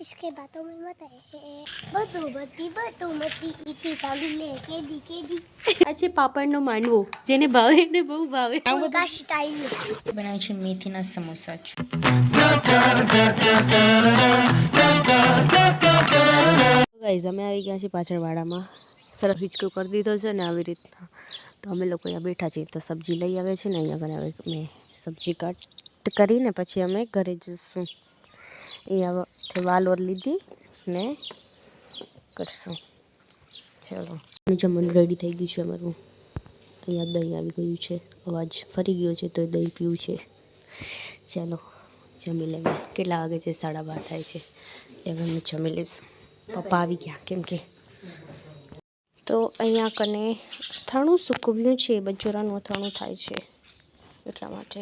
इसके बातों में मत बतू इतनी साली ले केडी આજે પાપડનો માંડવો જેને ભાવે ને બહુ ભાવે उनका स्टाइल બનાવે છે મેથીના સમોસા છે। ગાઈઝ અમે આવી ગયા છીએ પાછળ વાડામાં સરસ હિચકો કરી દીધો છે ને આવી રીતના તો અમે લોકો અહીંયા બેઠા છીએ તો સબ્જી લઈ આવે છે ને અહીંયા ઘરે મેં સબ્જી કટ કરીને પછી અમે ઘરે જઈશું અહીંયા વાલોર લીધી ને કરશું ચલો જમવાનું રેડી થઈ ગયું છે અમારું અહીંયા દહીં આવી ગયું છે અવાજ ફરી ગયો છે તો દહીં પીવું છે ચાલો જમી લેવા કેટલા વાગે છે 12:30 થાય છે હવે અમે જમી લઈશું પપ્પા આવી ગયા કેમ કે તો અહીંયા કને અથાણું સૂકવ્યું છે બજોરાનું અથાણું થાય છે એટલા માટે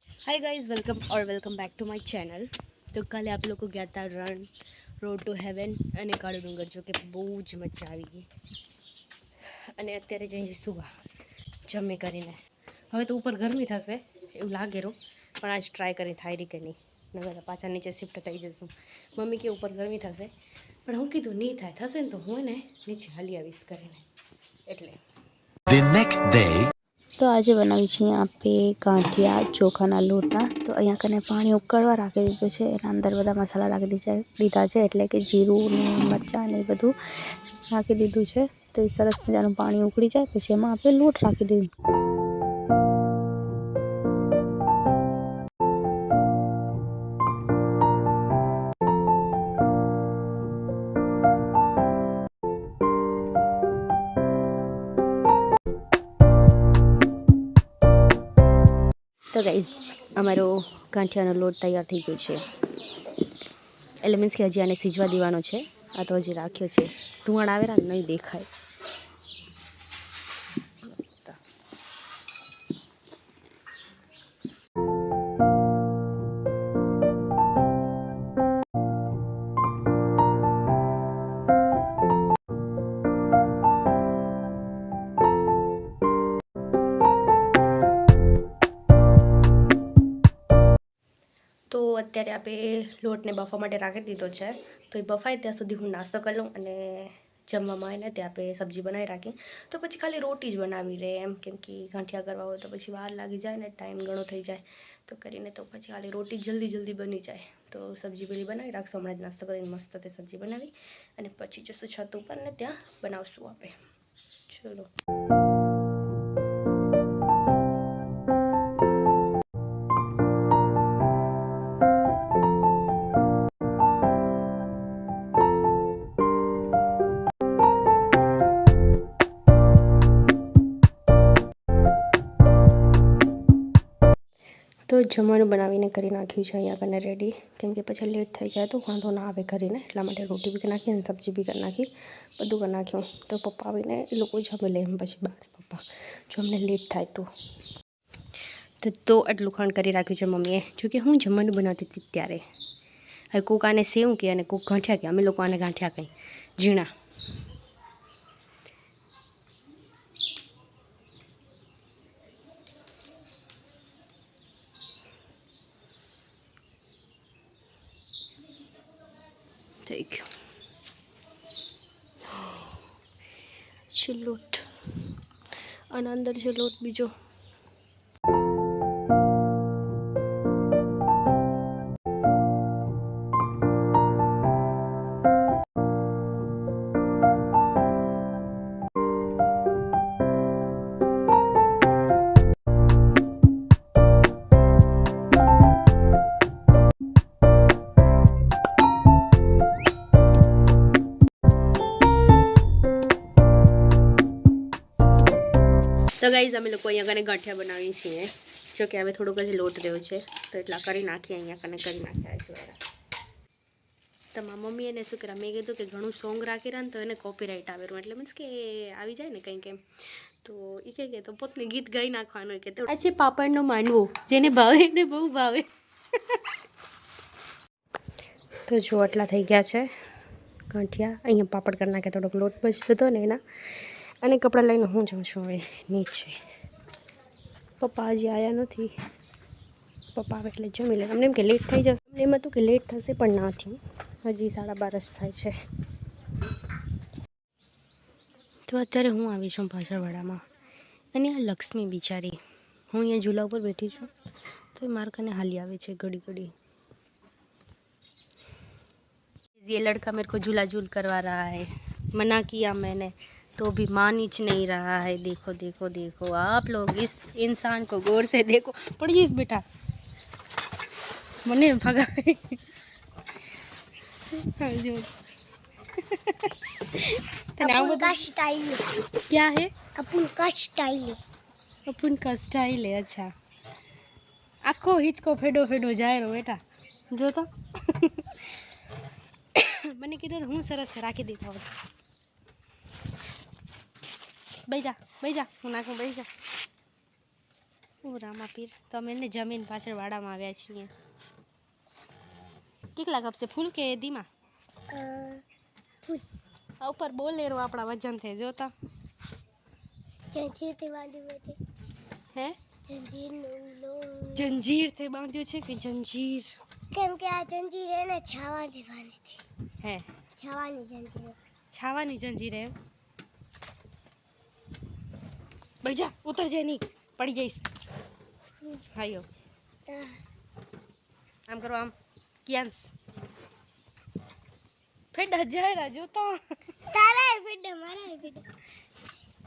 hi guys welcome back to my channel તો કાલે આપ લોકો ગયા હતા રોડ ટુ હેવન અને કાળો ડુંગર જો કે બહુ જ મજા આવી ગઈ અને અત્યારે જઈએ સુવા જમે કરીને હવે તો ઉપર ગરમી થશે એવું લાગે રો પણ આજ ટ્રાય કરી થાય રહી કે નહીં નગર પાછા નીચે શિફ્ટ થઈ જશું મમ્મી કે ઉપર ગરમી થશે પણ હું કીધું નહીં થાય થશે ને તો હું ને નીચે હાલી આવીશ કરીને એટલે તો આજે બનાવી છે यहाँ पे गांठिया ચોખાના લોટના તો અહીંયા કને પાણી ઉકળવા રાખી દીધું છે એના અંદર બધા મસાલા રાખી દીધા છે એટલે કે જીરું ને મરચાં ને બધું રાખી દીધું છે તો એ સરસ મજાનું પાણી ઉકળી જાય પછી એમાં આપણે લોટ રાખી દીધું તો ગાઈઝ અમારો ગાંઠિયાનો લોટ તૈયાર થઈ ગયો છે એટલે મીન્સ કે હજી આને સીજવા દેવાનો છે આ તો હજી રાખ્યો છે ધુવાણ આવેલા નહીં દેખાય તો અત્યારે આપણે લોટને બફવા માટે રાખી દીધો છે તો એ બફાય ત્યાં સુધી હું નાસ્તો કરી લઉં અને જમવામાં આવીને ત્યાં આપણે સબ્જી બનાવી રાખી તો પછી ખાલી રોટી જ બનાવી રહે એમ કેમ કે ગાંઠિયા કરવા હોય તો પછી વાર લાગી જાય ને ટાઈમ ઘણો થઈ જાય તો કરીને તો પછી ખાલી રોટી જલ્દી બની જાય તો સબ્જી પેલી બનાવી રાખશું હમણાં જ નાસ્તો કરીને મસ્ત તે સબ્જી બનાવી અને પછી જશું છત ઉપર ને ત્યાં બનાવશું આપણે ચલો તો જમવાનું બનાવીને કરી નાખ્યું છે અહીંયા કને રેડી કેમ કે પછી લેટ થઈ જાય તો વાંધો ના આવે કરીને એટલા માટે રોટી બી કરી નાખી અને સબ્જી બી કરી નાખી બધું કરી નાખ્યું તો પપ્પા આવીને એ લોકો જમી લે એમ પછી બાર પપ્પા જો અમને લેટ થાય તો આટલું ખાંડ કરી રાખ્યું છે મમ્મીએ જોકે હું જમવાનું બનાવતી હતી ત્યારે હવે કોક આને સેવ કે અને કોક ગાંઠિયા કે અમે લોકો આને ગાંઠિયા કંઈ ઝીણા થઈ ગયું છે લોટ અને અંદર છે લોટ બીજો તો ગાઈઝ અમે લોકો અહીંયા કને ગાંઠિયા બનાવીએ છીએ જો કે હવે થોડોક જ લોટ રહ્યો છે તો એટલા કરી નાખીએ અહીંયા કને કરી નાખ્યા છે તમારા મમ્મી એને શું કર્યા મેં કીધું કે ઘણું સોંગ રાખી રહ્યા ને તો એને કોપીરાઇટ આવેલું એટલે મીન્સ કે આવી જાય ને કંઈક એમ તો એ કહે કે તો પોતને ગીત ગાઈ નાખવાનું કે આ છે પાપડનો માંડવો જેને ભાવે ને બહુ ભાવે તો જો આટલા થઈ ગયા છે ગાંઠિયા અહીંયા પાપડ કરી નાખ્યા થોડોક લોટ બચતો હતો ને એના અને કપડાં લઈને હું જાઉં છું હવે નીચે પપ્પા હજી આવ્યા નથી પપ્પા આવે એટલે જમી લે અમને એમ કે લેટ થઈ જશે અમને એમ હતું કે લેટ થશે પણ ના થયું હજી 12:30 થાય છે. તો અત્યારે હું આવી છું પાછળવાડામાં અને આ લક્ષ્મી બિચારી, હું અહીંયા ઝૂલા ઉપર બેઠી છું તો એ મારા કને હાલી આવે છે ઘડી ઘડી. ये लड़का मेरे को झूला झूल करवा रहा है, मना किया मैंने तो भी मान ही नहीं रहा है. देखो देखो देखो आप लोग इस इंसान को गौर से देखो. पड़ जाइस बेटा, मने भगा. जो अपन का स्टाइल है, क्या है? अपन का स्टाइल है. अपन का स्टाइल है. अच्छा, આખો હિંચકો ફેડો ફેડો જાય રો બેટા, જો તો. મને કીધું હું સરસ રાખી દીધો હોત. બેસી જા હું નાખું, બેસી જા. હું રામા પીર. તો અમે એને જમીન પાછળ વાડામાં આવ્યા છીએ. કેટલા કપ છે ફૂલ કે ધીમા? આ ઉપર બોલેરો આપણા વજન થઈ જોતા. जंजीर से बांधी हुई थी. હે जंजीर लो. જંજીરથી બાંધ્યો છે કે જંજીર? કેમ કે આ જંજીર है ना छावाથી બાંધી थी. હે छावानी जंजीर. છાવાની જંજીર એમ? બેસી જા, ઉતર જાય નહીં, પડી જઈશ. હાયો આમ કરો, આમ ક્યાંસ ફેડ હજારા જોતો. તારા ફેડા મારા ફેડા.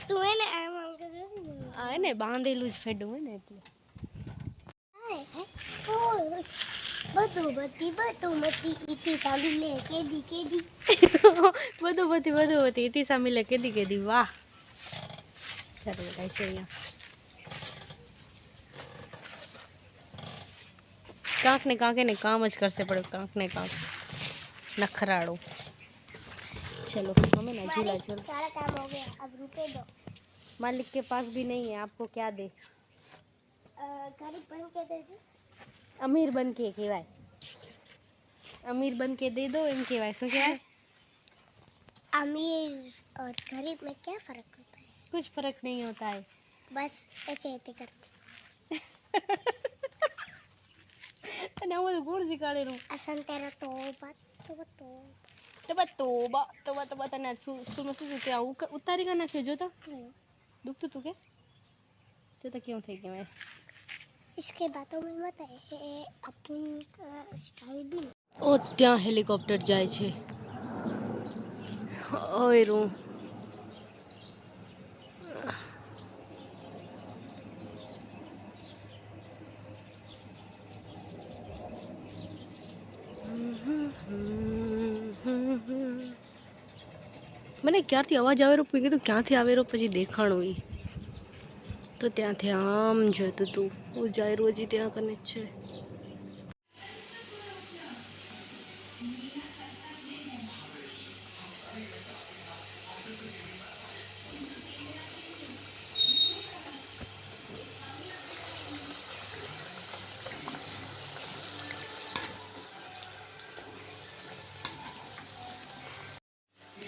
તું એને આમ આમ કરે ને. આ એને બાંધેલું જ ફેડું હોય ને એટલે. બધું મતી ઈથી ચાલુ લે કેદી. બધું હતી ઇતિ સામી લે કેદી. વાહ, ચાલો થાય છે અહીંયા. કાંક ને કાંક એને કામ જ કરશે પડે, કાંક ને કાંક नखराड़ो. चलो हमें ना झूला झूल. सारा काम हो गया, अब रुपए दो. मालिक के पास भी नहीं है, आपको क्या दे? गरीब बन के दे दो. अमीर बन के कहवाय, अमीर बन के दे दो एम कहवाय. શું કહેવાય? अमीर और गरीब में क्या फर्क होता है? कुछ फर्क नहीं होता है, बस ऐसे करते. અને આવું બધું કોણ શીખવાડેલું? असन तेरा तोबा. તોબા તને સ્કૂલમાં શું ત્યાં ઉતારી કા નાખ્યો? જોતા દુખતું તું કે જોતા કેવું થઈ ગયું? इसके बातों में मत है अपन का स्टाइल भी. ઓ ત્યાં હેલિકોપ્ટર જાય છે. ઓય રૂ મને ક્યારથી અવાજ આવેલો, મેં કીધું ક્યાંથી આવેલો, પછી દેખાણું એ તો ત્યાંથી આમ જોતું હતું. હું જાય રોજી ત્યાં કને જ છે.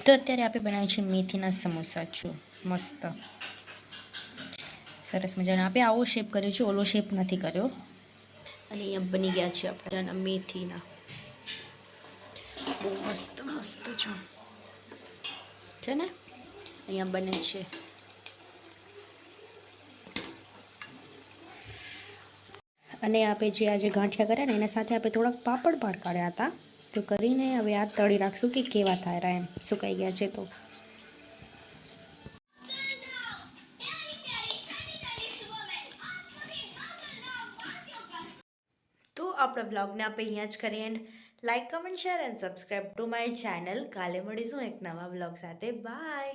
તો અત્યારે આપણે બનાવીએ છીએ મેથીના સમોસા. જો મસ્ત સરસ મજાના. આપણે આવો શેપ કર્યો છે, ઓલો શેપ નથી કર્યો. અને અહીંયા બની ગયા છે આપણા મેથીના. બહુ મસ્ત છે ને. અહીંયા બને છે. અને આપણે જે આજે ગાંઠિયા કર્યા ને એના સાથે આપણે થોડાક પાપડ પણ કાઢ્યા હતા. તો કરીને હવે આ તળી રાખશું કે કેવા થાય એમ. સુકાઈ ગયા છે તો આપણા બ્લોગને આપણે અહીંયા જ કરીએ. And like, comment, share and subscribe two my channel. કાલે મળીશું એક નવા બ્લોગ સાથે. બાય.